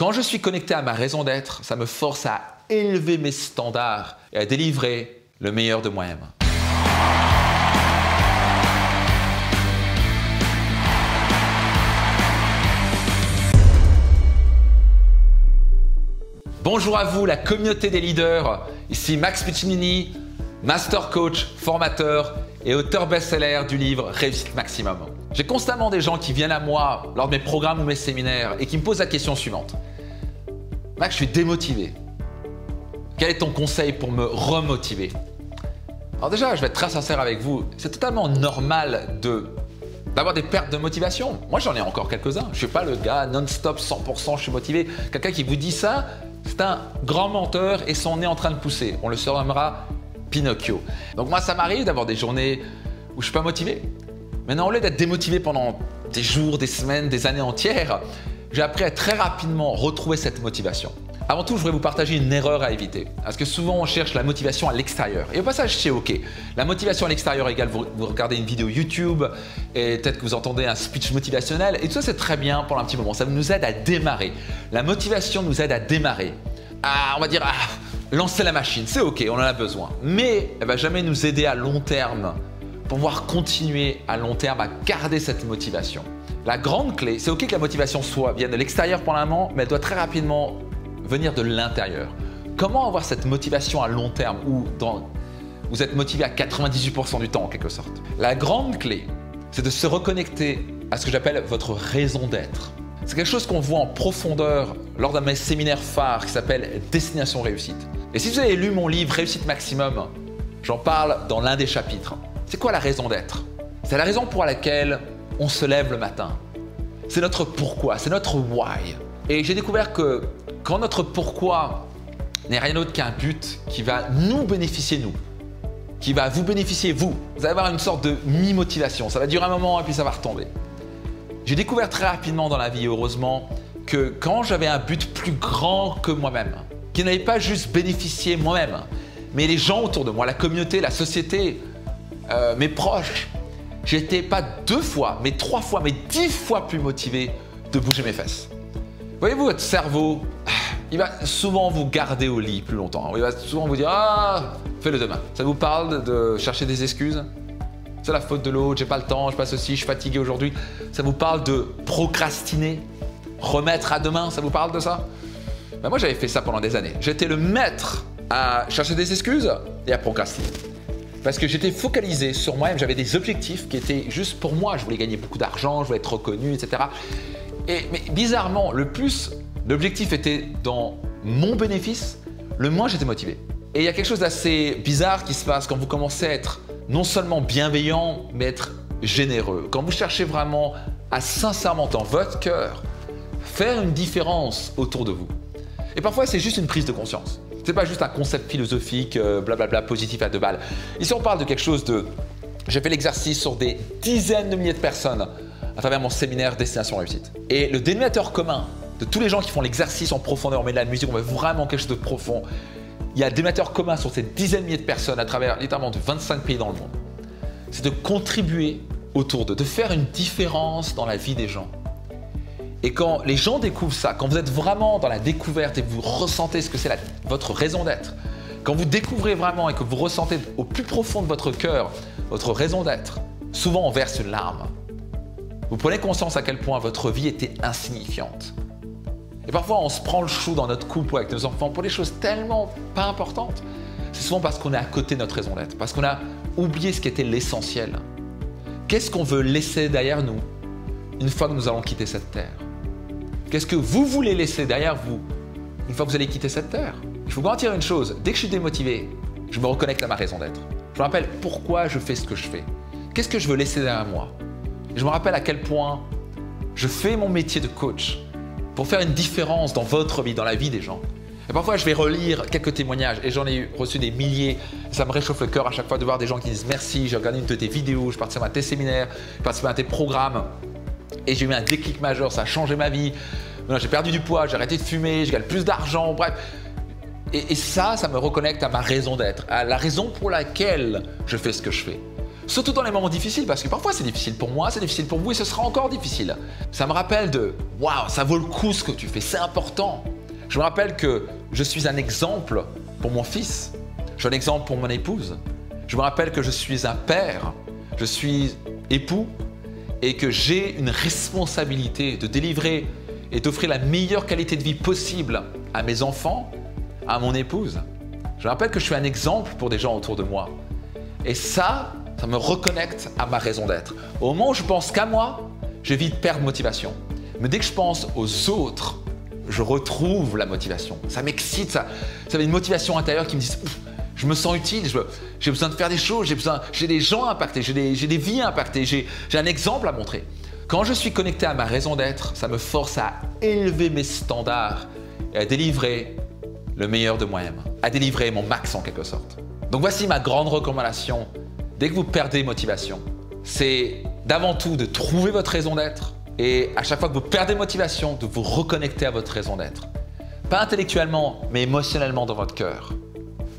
Quand je suis connecté à ma raison d'être, ça me force à élever mes standards et à délivrer le meilleur de moi-même. Bonjour à vous, la communauté des leaders. Ici Max Piccinini, master coach, formateur et auteur best-seller du livre Réussite Maximum. J'ai constamment des gens qui viennent à moi lors de mes programmes ou mes séminaires et qui me posent la question suivante. Max, je suis démotivé. Quel est ton conseil pour me remotiver? Alors déjà, je vais être très sincère avec vous. C'est totalement normal d'avoir des pertes de motivation. Moi, j'en ai encore quelques-uns. Je ne suis pas le gars non-stop 100% je suis motivé. Quelqu'un qui vous dit ça, c'est un grand menteur et son nez en train de pousser. On le surnommera Pinocchio. Donc moi, ça m'arrive d'avoir des journées où je ne suis pas motivé. Maintenant, au lieu d'être démotivé pendant des jours, des semaines, des années entières, j'ai appris à très rapidement retrouver cette motivation. Avant tout, je voudrais vous partager une erreur à éviter. Parce que souvent, on cherche la motivation à l'extérieur. Et au passage, c'est OK. La motivation à l'extérieur égale, vous regardez une vidéo YouTube et peut-être que vous entendez un speech motivationnel. Et tout ça, c'est très bien pendant un petit moment. Ça nous aide à démarrer. La motivation nous aide à démarrer. On va dire, lancer la machine. C'est OK, on en a besoin. Mais elle ne va jamais nous aider à long terme pour pouvoir continuer à long terme à garder cette motivation. La grande clé, c'est OK que la motivation vienne de l'extérieur pour le moment, mais elle doit très rapidement venir de l'intérieur. Comment avoir cette motivation à long terme où vous êtes motivé à 98% du temps en quelque sorte? La grande clé, c'est de se reconnecter à ce que j'appelle votre raison d'être. C'est quelque chose qu'on voit en profondeur lors d'un de mes séminaires phares qui s'appelle Destination Réussite. Et si vous avez lu mon livre Réussite Maximum, j'en parle dans l'un des chapitres. C'est quoi la raison d'être? C'est la raison pour laquelle on se lève le matin. C'est notre pourquoi, c'est notre why. Et j'ai découvert que quand notre pourquoi n'est rien d'autre qu'un but qui va nous bénéficier, nous, qui va vous bénéficier, vous allez avoir une sorte de mi-motivation. Ça va durer un moment et puis ça va retomber. J'ai découvert très rapidement dans la vie, heureusement, que quand j'avais un but plus grand que moi-même, qui n'avait pas juste bénéficié moi-même, mais les gens autour de moi, la communauté, la société, mes proches, j'étais pas 2 fois, mais 3 fois, mais 10 fois plus motivé de bouger mes fesses. Voyez-vous, votre cerveau, il va souvent vous garder au lit plus longtemps. Il va souvent vous dire « Ah, fais-le demain ». Ça vous parle de chercher des excuses? C'est la faute de l'autre, j'ai pas le temps, je passe aussi, je suis fatigué aujourd'hui. Ça vous parle de procrastiner, remettre à demain, ça vous parle de ça? Ben moi, j'avais fait ça pendant des années. J'étais le maître à chercher des excuses et à procrastiner. Parce que j'étais focalisé sur moi-même, j'avais des objectifs qui étaient juste pour moi. Je voulais gagner beaucoup d'argent, je voulais être reconnu, etc. Mais bizarrement, le plus l'objectif était dans mon bénéfice, le moins j'étais motivé. Et il y a quelque chose d'assez bizarre qui se passe quand vous commencez à être non seulement bienveillant, mais être généreux. Quand vous cherchez vraiment à sincèrement dans votre cœur faire une différence autour de vous. Et parfois, c'est juste une prise de conscience. Ce n'est pas juste un concept philosophique, blablabla, positif à 2 balles. Ici, on parle de quelque chose de… J'ai fait l'exercice sur des dizaines de milliers de personnes à travers mon séminaire Destination Réussite. Et le dénominateur commun de tous les gens qui font l'exercice en profondeur, on met de la musique, on met vraiment quelque chose de profond. Il y a un dénominateur commun sur ces dizaines de milliers de personnes à travers littéralement de 25 pays dans le monde. C'est de contribuer autour d'eux, de faire une différence dans la vie des gens. Et quand les gens découvrent ça, quand vous êtes vraiment dans la découverte et vous ressentez ce que c'est votre raison d'être, quand vous découvrez vraiment et que vous ressentez au plus profond de votre cœur votre raison d'être, souvent on verse une larme. Vous prenez conscience à quel point votre vie était insignifiante. Et parfois on se prend le chou dans notre couple ou avec nos enfants pour des choses tellement pas importantes. C'est souvent parce qu'on est à côté de notre raison d'être, parce qu'on a oublié ce qui était l'essentiel. Qu'est-ce qu'on veut laisser derrière nous une fois que nous allons quitter cette terre? Qu'est-ce que vous voulez laisser derrière vous une fois que vous allez quitter cette terre? Il faut garantir une chose, dès que je suis démotivé, je me reconnecte à ma raison d'être. Je me rappelle pourquoi je fais ce que je fais. Qu'est-ce que je veux laisser derrière moi? Et je me rappelle à quel point je fais mon métier de coach pour faire une différence dans votre vie, dans la vie des gens. Et parfois, je vais relire quelques témoignages et j'en ai reçu des milliers. Ça me réchauffe le cœur à chaque fois de voir des gens qui disent « Merci, j'ai regardé une de tes vidéos, je participe à tes séminaires, je participe à tes programmes. » Et j'ai eu un déclic majeur, ça a changé ma vie. J'ai perdu du poids, j'ai arrêté de fumer, je gagne plus d'argent, bref. Et ça me reconnecte à ma raison d'être, à la raison pour laquelle je fais ce que je fais. surtout dans les moments difficiles, parce que parfois c'est difficile pour moi, c'est difficile pour vous et ce sera encore difficile. Ça me rappelle de « Waouh, ça vaut le coup ce que tu fais, c'est important ». Je me rappelle que je suis un exemple pour mon fils, je suis un exemple pour mon épouse. Je me rappelle que je suis un père, je suis époux et que j'ai une responsabilité de délivrer et d'offrir la meilleure qualité de vie possible à mes enfants, à mon épouse. Je me rappelle que je suis un exemple pour des gens autour de moi. Et ça me reconnecte à ma raison d'être. Au moment où je pense qu'à moi, j'ai vite perdre motivation. Mais dès que je pense aux autres, je retrouve la motivation. Ça m'excite, ça a une motivation intérieure qui me dit « je me sens utile, j'ai besoin de faire des choses, j'ai des gens à impacter, j'ai des vies à impacter, j'ai un exemple à montrer ». Quand je suis connecté à ma raison d'être, ça me force à élever mes standards et à délivrer le meilleur de moi-même, à délivrer mon max en quelque sorte. Donc voici ma grande recommandation. Dès que vous perdez motivation, c'est d'avant tout de trouver votre raison d'être et à chaque fois que vous perdez motivation, de vous reconnecter à votre raison d'être. Pas intellectuellement, mais émotionnellement dans votre cœur.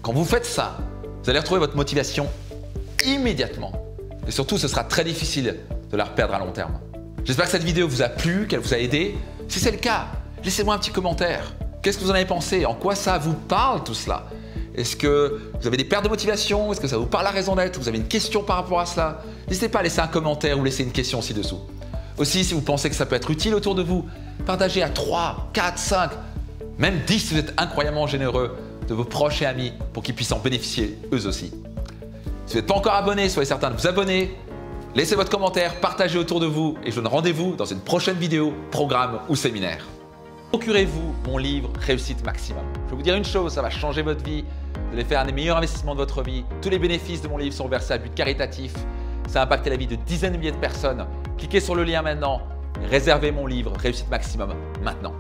Quand vous faites ça, vous allez retrouver votre motivation immédiatement. Et surtout, ce sera très difficile de la reperdre à long terme. J'espère que cette vidéo vous a plu, qu'elle vous a aidé. Si c'est le cas, laissez-moi un petit commentaire. Qu'est-ce que vous en avez pensé? En quoi ça vous parle tout cela? Est-ce que vous avez des pertes de motivation? Est-ce que ça vous parle la raison d'être? Vous avez une question par rapport à cela? N'hésitez pas à laisser un commentaire ou laisser une question ci-dessous. Aussi, si vous pensez que ça peut être utile autour de vous, partagez à 3, 4, 5, même 10 si vous êtes incroyablement généreux de vos proches et amis pour qu'ils puissent en bénéficier eux aussi. Si vous n'êtes pas encore abonné, soyez certain de vous abonner. Laissez votre commentaire, partagez autour de vous et je vous donne rendez-vous dans une prochaine vidéo, programme ou séminaire. Procurez-vous mon livre Réussite Maximum. Je vais vous dire une chose, ça va changer votre vie. Vous allez faire un des meilleurs investissements de votre vie. Tous les bénéfices de mon livre sont versés à but caritatif. Ça a impacté la vie de dizaines de milliers de personnes. Cliquez sur le lien maintenant et réservez mon livre Réussite Maximum maintenant.